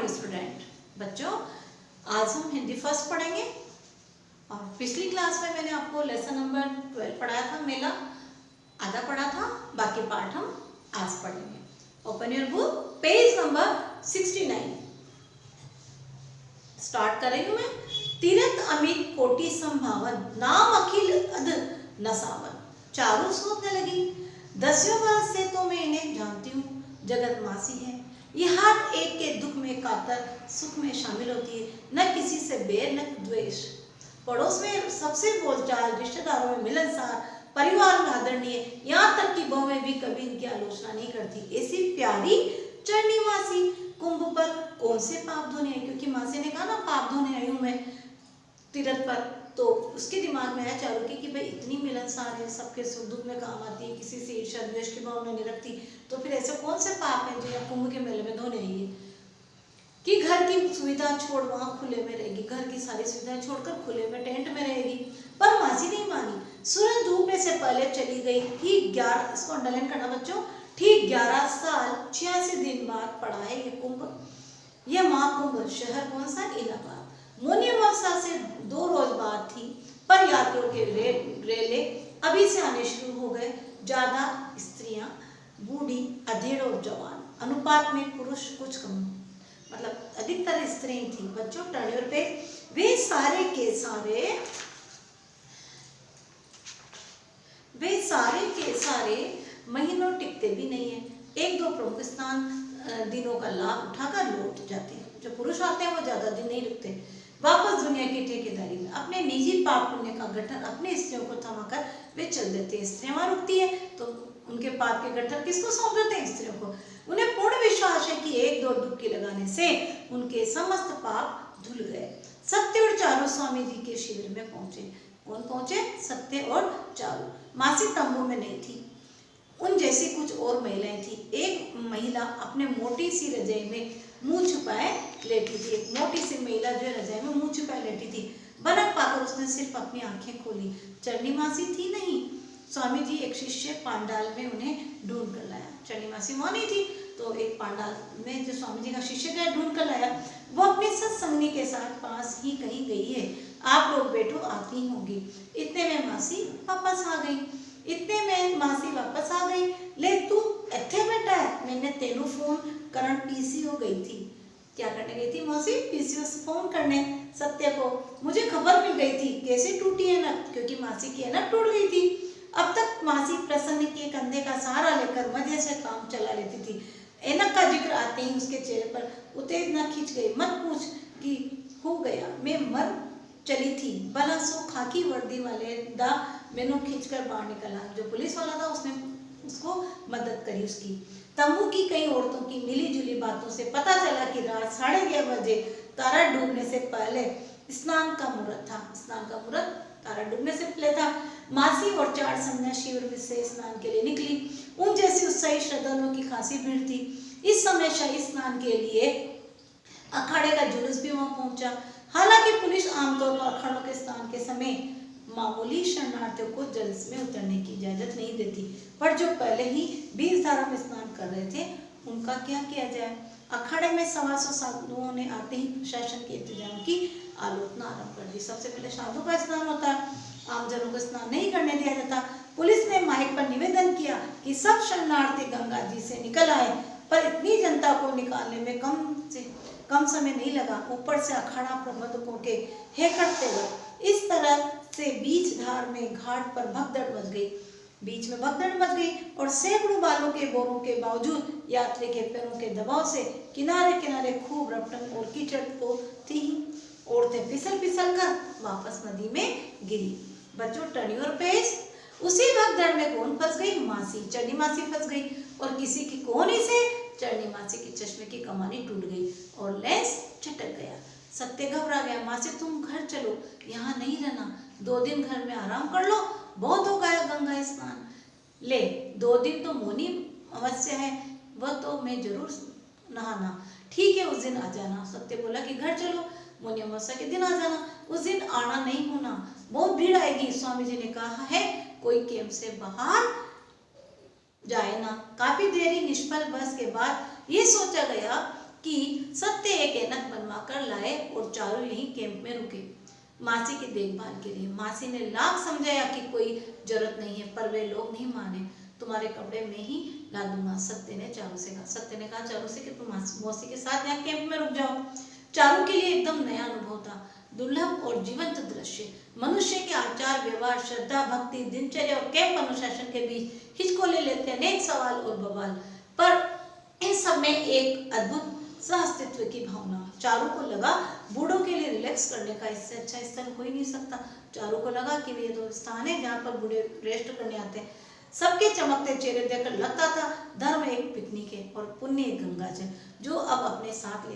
Morning student. बच्चों, आज हम हिंदी फर्स्ट पढ़ेंगे और पिछली क्लास में मैंने आपको लेसन नंबर 12 पढ़ाया था, मेला आधा पढ़ा था, बाकी पार्ट हम आज पढ़ेंगे। Open your book, page number 69। Start करेंगे मैं। तीरथ अमित कोटि संभावन, नाम अखिल अध नसावन। चारों सोचने लगी, 10 वर्ष से तो मैं इन्हें जानती हूँ, जगत मासी है। ये हर एक के दुख में कातर, सुख में शामिल होती है, न किसी से बैर न द्वेष। पड़ोस में सबसे बोलचाल, रिश्तेदारों में मिलनसार, परिवार में आदरणीय, यहाँ तक कि बहुएं भी कभी इनकी आलोचना नहीं करती। ऐसी प्यारी चरणी मासी, कुंभ पर कौन से पाप धोने हैं? क्योंकि मासी ने कहा ना पाप धोने आई हूँ मैं तीरथ पर, तो उसके दिमाग में आया चारों की कि भाई इतनी मिलनसार है, सबके सुख दुख में काम आती है, किसी से ईर्ष्या द्वेष की भावना नहीं रखती, तो फिर ऐसे कौन से पाप हैं जो यहाँ कुंभ के मेले में धोने आई है? कि घर की सुविधा छोड़ वहाँ खुले में रहेगी, घर की सारी सुविधाएं छोड़कर खुले में टेंट में रहेगी। पर मासी नहीं मानी, सूरज डूबने से पहले चली गई। ठीक 11, इसको अंडरलाइन करना बच्चों, ठीक 11 साल 86 दिन बाद पड़ा है ये कुंभ। यह महाकुंभ शहर कौन सा? इलाहाबाद। मुनि अमावस्या से 2 रोज बाद थी, पर यात्रियों के रेले अभी से आने शुरू हो गए। ज्यादा स्त्रियां, बूढ़ी, अधेड़ और जवान, अनुपात में पुरुष कुछ कम, मतलब अधिकतर स्त्रियां थी। बच्चों टर्नर पे वे सारे के सारे महीनों टिकते भी नहीं है। 1-2 प्रमुख स्नान दिनों का लाभ उठाकर लौट जाते हैं। जो पुरुष आते हैं वो ज्यादा दिन नहीं रुकते, वापस दुनिया की ठेकेदारी में अपने निजी पाप पुण्य का गठन अपने स्त्रियों को थमाकर वे चल देते हैं। स्त्रियां वहां रुकती है तो उनके पाप के गठन किसको सौंप देते हैं? स्त्रियों को। उन्हें पूर्ण विश्वास है कि 1-2 डुबकी लगाने से उनके समस्त पाप धुल गए। सत्य और चारू स्वामी जी के शिविर में पहुंचे। कौन पहुंचे? सत्य और चारू। मासी तंबू में नहीं थी, उन जैसी कुछ और महिलाएं थी। एक महिला अपने मोटी सी रजाई में मुंह छुपाए लेटी थी। एक मोटी सी महिला जो है रजाई में मुंह छुपाए लेटी थी। बनक पाकर उसने सिर्फ अपनी आंखें खोली। चरणी मासी थी नहीं। स्वामी जी एक शिष्य पांडाल में उन्हें ढूंढ कर लाया। चरणी मासी वहां नहीं थी तो एक पांडाल में जो स्वामी जी का शिष्य गया ढूंढ कर लाया। वो अपनी सत्संगनी के साथ पास ही कहीं गई है, आप लोग बैठो, आती होंगी। इतने में मासी वापस आ गई। ले तू इत्थे बैठा है, मैंने तेनू फोन करन पीसीओ गई थी। क्या करने गई थी मौसी? पीसीओ से फोन करने सत्य को। मुझे खबर मिल गई थी। कैसे टूटी है नक? क्योंकि मासी की नक टूट गई थी। अब तक मासी प्रसन्न के कंधे का सहारा लेकर मजे से काम चला लेती थी। एनक का जिक्र आते ही उसके चेहरे पर उत्तेजना खिंच गई। मत पूछ कि हो गया, मैं मर चली थी। भला सो खाकी वर्दी वाले दा मैनू खींच कर बाहर निकला। जो पुलिस वाला था उसने उसको मदद करी उसकी। तंबू की कई औरतों की मिली जुली बातों से पता चला कि रात 11:30 बजे तारा डूबने से पहले स्नान का मुहूर्त था। स्नान का मुहूर्त तारा डूबने से पहले था। मासी और 4 संन्यासी शिविर से स्नान के लिए निकली। उन जैसी उत्साही श्रद्धालुओं की खासी भीड़ थी। इस समय शाही स्नान के लिए अखाड़े का जुलूस भी वहां पहुंचा। हालांकि पुलिस आमतौर पर अखाड़ों के स्नान के समय मामूली शरणार्थियों को जल में उतरने की इजाजत नहीं देती, पर जो पहले ही 20 धारा में स्नान कर रहे थे उनका क्या किया जाए? अखाड़े में 125 साधुओं ने आते ही प्रशासन के इंतजाम की आलोचना आरंभ कर दी। सबसे पहले साधु का स्नान होता है, आमजनों को स्नान नहीं करने दिया जाता। पुलिस ने माइक पर निवेदन किया कि सब शरणार्थी गंगा जी से निकल आए, पर इतनी जनता को निकालने में कम समय नहीं लगा। ऊपर से अखाड़ा प्रबंधकों के हेकड़ते गए। इस तरह से बीच धार में घाट पर भगदड़ मच गई। बीच में भगदड़ मच गई और सैकड़ों बालों के बोरों के बावजूद यात्री के पैरों के दबाव से किनारे किनारे खूब रपटन और कीचड़ तो थी ही। औरतें फिसल कर वापस नदी में गिरी। बच्चों टर्न योर पेज। उसी भगदड़ में कौन फंस गई? मासी, चरणी मासी फंस गई। और किसी की कोहनी से चरणी मासी के चश्मे की कमानी टूट गई और लेंस चटक गया। सत्य घबरा गया। मासी तुम घर चलो, यहाँ नहीं रहना, 2 दिन घर में आराम कर लो, बहुत हो गया गंगा स्नान। ले 2 दिन तो मौनी अवश्य है, वह तो मैं जरूर नहाना। ठीक है, उस दिन आ जाना। सत्य बोला कि घर चलो, मौनी अमावस्या के दिन आ जाना। उस दिन आना नहीं होना, बहुत भीड़ आएगी। स्वामी जी ने कहा है कोई कैंप से बाहर जाए ना। काफी देरी निष्फल बहस के बाद ये सोचा गया कि सत्य एक छुपाकर लाए और चारू यहीं कैंप में रुके मासी की देखभाल के लिए। मासी ने लाख समझाया कि कोई जरूरत नहीं है, पर वे लोग नहीं माने। तुम्हारे कपड़े में ही ला दूंगा, सत्य ने चारू से कहा। सत्य ने कहा चारू से कि तुम मौसी के साथ यहाँ कैंप में रुक जाओ। चारू के लिए एकदम नया अनुभव था, दुर्लभ और जीवंत दृश्य। मनुष्य के आचार व्यवहार, श्रद्धा भक्ति, दिनचर्या और कैंप अनुशासन के बीच हिचकोले लेते अनेक सवाल और बवाल, पर इन सब में एक अद्भुत सहअस्तित्व की भावना। चारू को लगा बूढ़ों के लिए रिलैक्स करने का इससे अच्छा स्थान हो ही नहीं सकता। चारू को लगा कि ये तो स्थान है जहाँ पर बूढ़े रेस्ट करने आते हैं। सबके चमकते चेहरे देखकर लगता था धर्म एक पिकनिक है और पुण्य एक गंगाजल, जो अब अपने साथ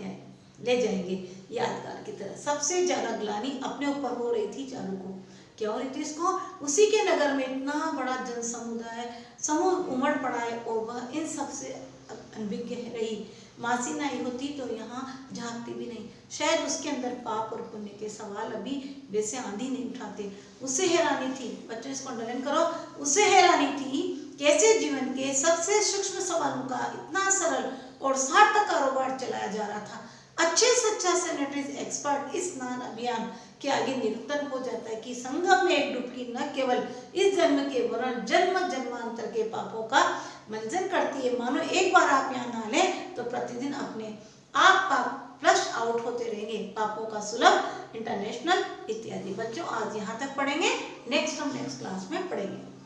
ले जाएंगे यादगार की तरह। सबसे ज्यादा ग्लानि अपने ऊपर हो रही थी चारू को। क्या हो रही थी इसको? उसी के नगर में इतना बड़ा जन समुदाय समूह उमड़ पड़ा है और वह इन सबसे अनभिज्ञ रही। मासी नहीं होती तो यहाँ झांकती भी नहीं। शायद उसके अंदर पाप और पुण्य के सवाल अभी वैसे आंधी नहीं उठाते। उसे हैरानी थी, बच्चों इसको अंडरलाइन करो, उसे हैरानी थी कैसे जीवन के सबसे सूक्ष्म सवालों का इतना सरल और सार्थक कारोबार चलाया जा रहा था। अच्छे से अच्छा सैनिटरी एक्सपर्ट इस स्नान अभियान के आगे निरुत्तर हो जाता है कि संगम में एक डुबकी न केवल इस जन्म के वरन जन्म जन्मांतर के पापों का मंजन करती है। मानो एक बार आप यहाँ नहा लें तो प्रतिदिन अपने आप पाप फ्लश आउट होते रहेंगे। पापों का सुलभ इंटरनेशनल इत्यादि। बच्चों आज यहाँ तक पढ़ेंगे, नेक्स्ट हम नेक्स्ट क्लास में पढ़ेंगे।